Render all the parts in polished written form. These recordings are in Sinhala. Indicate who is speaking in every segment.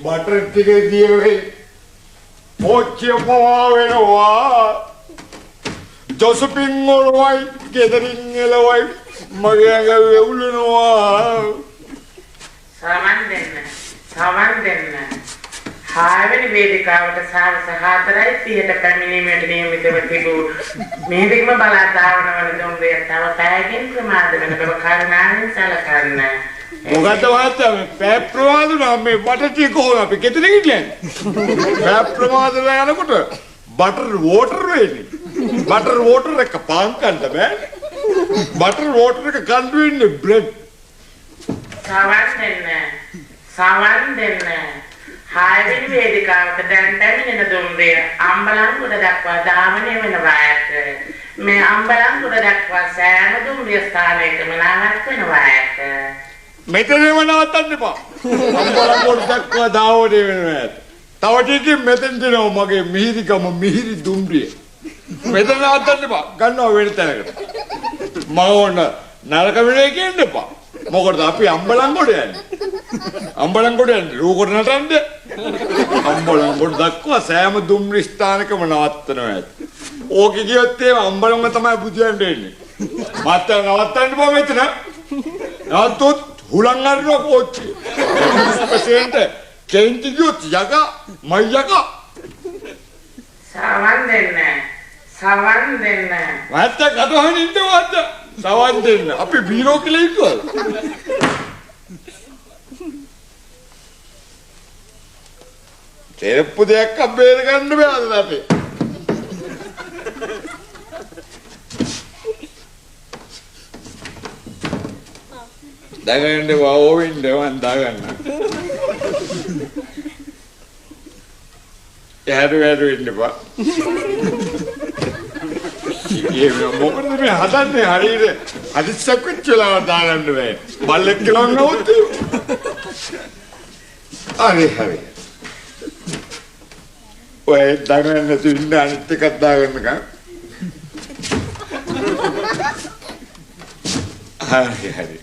Speaker 1: බටර් ටිකේ දියේ පොච්චිය පවා වෙනවා. ජොසපින් වලවයි ගෙදරින් එළවයි මගේ ඇඟ වෙවුලනවා.
Speaker 2: සමන් දෙන්න. හාවෙනි වේදිකාවට සාවස 4:30ට පැමිණීමට නියමිතව තිබූ මේදිකම බලාධාවන වන දුම්රිය තව පැයකින් ප්‍රමාද වෙන බව කරුණාවෙන් සැලකන්න.
Speaker 1: මොකද වාත්තම පැය ප්‍රමාද නම් මේ බටර් කොහොම අපි ගෙදර හිටියන්නේ? පැය ප්‍රමාද යනකොට බටර් වෝටර් වෙන්නේ. බටර් වෝටර් එක පාන් කන්න බෑ. බටර් වෝටර් එක කන්න වෙන්නේ බ්‍රෙඩ්.
Speaker 2: සවන් දෙන්න. හාවෙනි වේදිකාවට දැන් පැමිණෙන දුම්රිය අම්බලන්ගොඩ දක්වා ධාවනය වෙනවා ඇත. මේ අම්බලන්ගොඩ දක්වා සෑම දුම්රිය ස්ථානයකම නාමත් වෙනවා ඇත.
Speaker 1: මෙතනම නවත්තන්න එපා. අම්බලන්ගොඩ දක්වා ධාවනය වෙනවා ඇත. තව ටිකකින් මෙතෙන් දෙනවා මගේ මිහිරිකම මිහිරි දුම්රිය. මෙතන නවත්තන්න එපා. ගන්නවා වෙන තැනකට. මම ඕන නරක වෙලේ කියන්න එපා. මොකටද අපි අම්බලන්ගොඩ යන්නේ? අම්බලන්ගොඩ යන්නේ රූකොට නටන්නේ. අම්බලන්ගොඩ දක්වා සෑම දුම්රිය ස්ථානකම නවත්තනවා ඇත. ඕකේ කියොත් ඒ අම්බලන්ගොඩ තමයි බුදියන්න එන්නේ. මත් නවත්තන්න බෑ මෙතන. නවත්තොත් හුලං අරනවා කෝච්චිය. පසෙන්ට චේන්ජ් ගියොත් යකා මයියකා.
Speaker 2: සවන් දෙන්න.
Speaker 1: මත් කටහන් ඉන්නවද? සවන් දෙන්න. අපි බීරෝ කියලා ඉන්නවද? තෙරප්පු දෙයක් අබ්බේර ගන්න බෑද අපේ? දාගන්න වෝවින්ද වන් දාගන්න. යාරු ඉන්න බා. ඒ මොකටද මේ හදන්නේ හරියට අදිස්සක් වෙච්චලා දාගන්න බෑ. බල්ලෙක් කියලා නෝත්. හරි. ඔය දාගන්න තුන්න අනිත් එකක් දාගන්නකම්. හරි.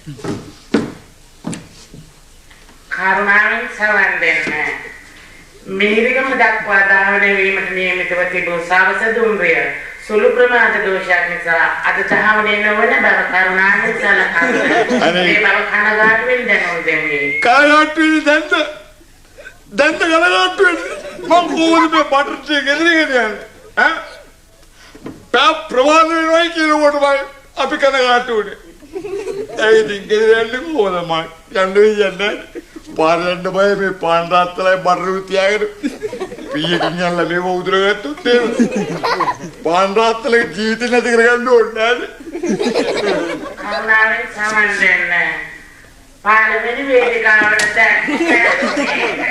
Speaker 2: කරුණාවෙන් සවන් දෙන්න. මේරිගම දක්වා ධාවනය වීමට නියමිතව තිබූ සවස දුම්රිය සුළු ප්‍රමාද දෝෂයක් නිසා අද ධාවනය නොවන බව කරුණාවෙන් සැලකන්න. මේ බව කනගාටුවෙන් දැනුම් දෙමි.
Speaker 1: කනගාටුවෙන් දැන්ද කනගාටුවෙන් මම කොහොමද මේ බටර් ටික ගෙදරින් යන්නේ? ඈ? පැය ප්‍රමාද වෙනවයි කියනකොට මම අපි කනගාටුනේ. ඒ ඉතින් ගෙදර යන්නේ කොහොමද මම? යන්නේ පාරෙන්න බය මේ පාන් රාත්තලයි බටර් තියාගෙන පීයකින් යන්න මේව උදුරගත්තොත් එහෙම පාන් රාත්තලේ ජීවිතේ නැති කරගන්න ඕනේ නේද?
Speaker 2: කරුණාවෙන් සවන් දෙන්න. පාලවෙනි වේදිකාවට දැන්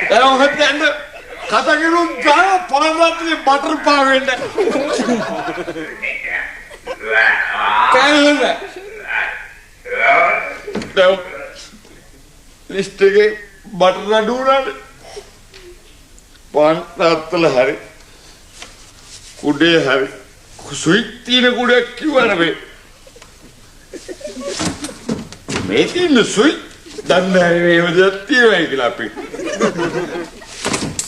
Speaker 1: එහෙනම් හොත් කතා කරුම් ගා පාන් රාත්තලේ බටර් පාවෙන්න. කෑල්ල. ලිස්ට් එකේ බටර් අඩු වුණාද? පාන් රාත්තල හරි. කුඩේ හරි. සුයිත් තියෙන කුඩයක් කිව්වනේ මේ තියෙන සුයිත් දන්නේ මේව දෙයක් තියෙනවා කියලා අපි.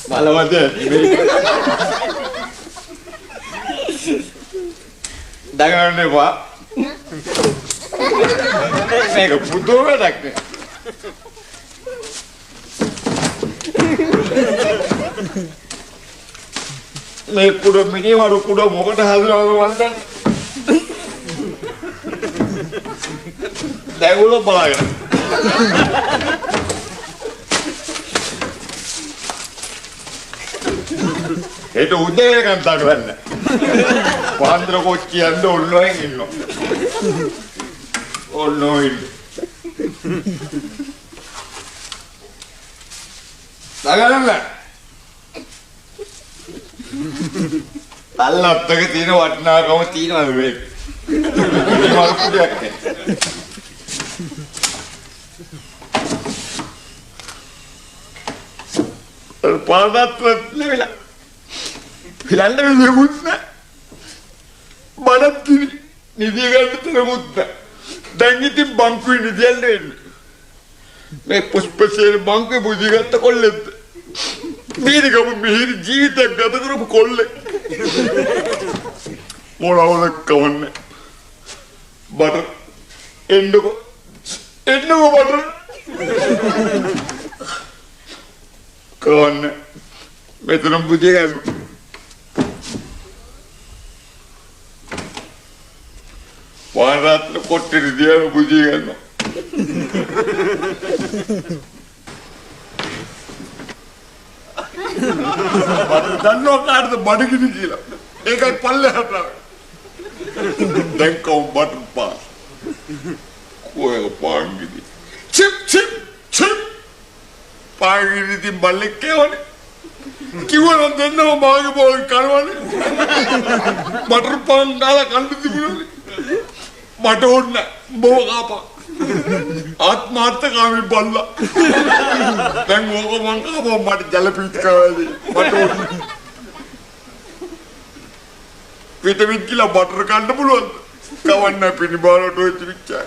Speaker 1: බලවද දගන්නේ වා. මේක පුදුම වැඩක් නේ. මේ කුඩ මිනිවරු කුඩ මොකට හදනවද වන්දන? දැගුල බලාගෙන. ඒක උදේ කන්ට ගන්න. පාන්දර කොච්චි යන්න ඔන්නෝෙන් ඉන්නවා. ඔන්නෝයි. දාගන්න. අල්ලත්තක තියෙන වටිනාකම තියෙනවා මේක. මේ වල්කුඩයක් නේ. පාදත් නෙවිලා. පිළන්න විදියකුත් නෑ. බඩත් නිදිය ගන්න තරමුත් නෑ. දැන් ඉතින් බංකුවේ නිදියන්න එන්නේ. මේ පුෂ්පසේන බංකුවේ බුදිගත්ත කොල්ලෙක්ද? මීරිකම මිහිරි ජීවිතයක් ගත කරපු කොල්ලෙක්. මොනවද කවන්නේ? බටර් එන්නකො බටර් කවන්නේ මෙතන බුදිය ගන්න. वारात कोट्टे दिया बुझी गया दन्नो काट तो बड़ की नहीं एक पल्ले हटा denk kau button pass कोई पांगी दी chip पांगी दी थी बल्ले क्या होने क्यों ना दन्नो मांगे बोल करवाने बटर पांग डाला कंड थी बुलाने මට ඕන්න බෝ කාපා ආත්මාර්ථකාමී බල්ලා දැන් ඕක මං කාපුවා මට ජල පීඨකාවේදී මට ඕන්න විටමින් කිලා බටර් කන්න පුළුවන්ද කවන්න පිණි බාලට ඔය තිරිච්චා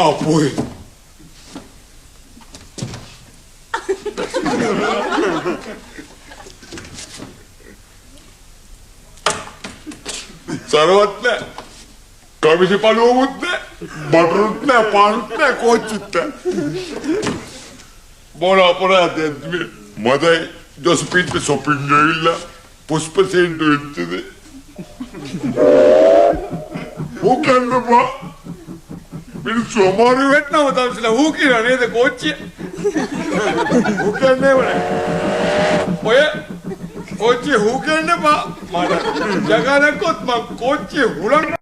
Speaker 1: අපෝයි सरवत ने कभी से पालू मुद्दे बटरुत ने पानुत ने कोचित ने बोला अपना देश में मदे जो स्पीड पे शॉपिंग गईला पुष्प से इंटू इंटू दे वो क्या नपा मेरे सोमारी बैठना होता है इसलिए वो की रहने दे कोची वो क्या नहीं बने ओये कोची हुकेंड बा मारा जगह ने कोत मा कोची हुलंग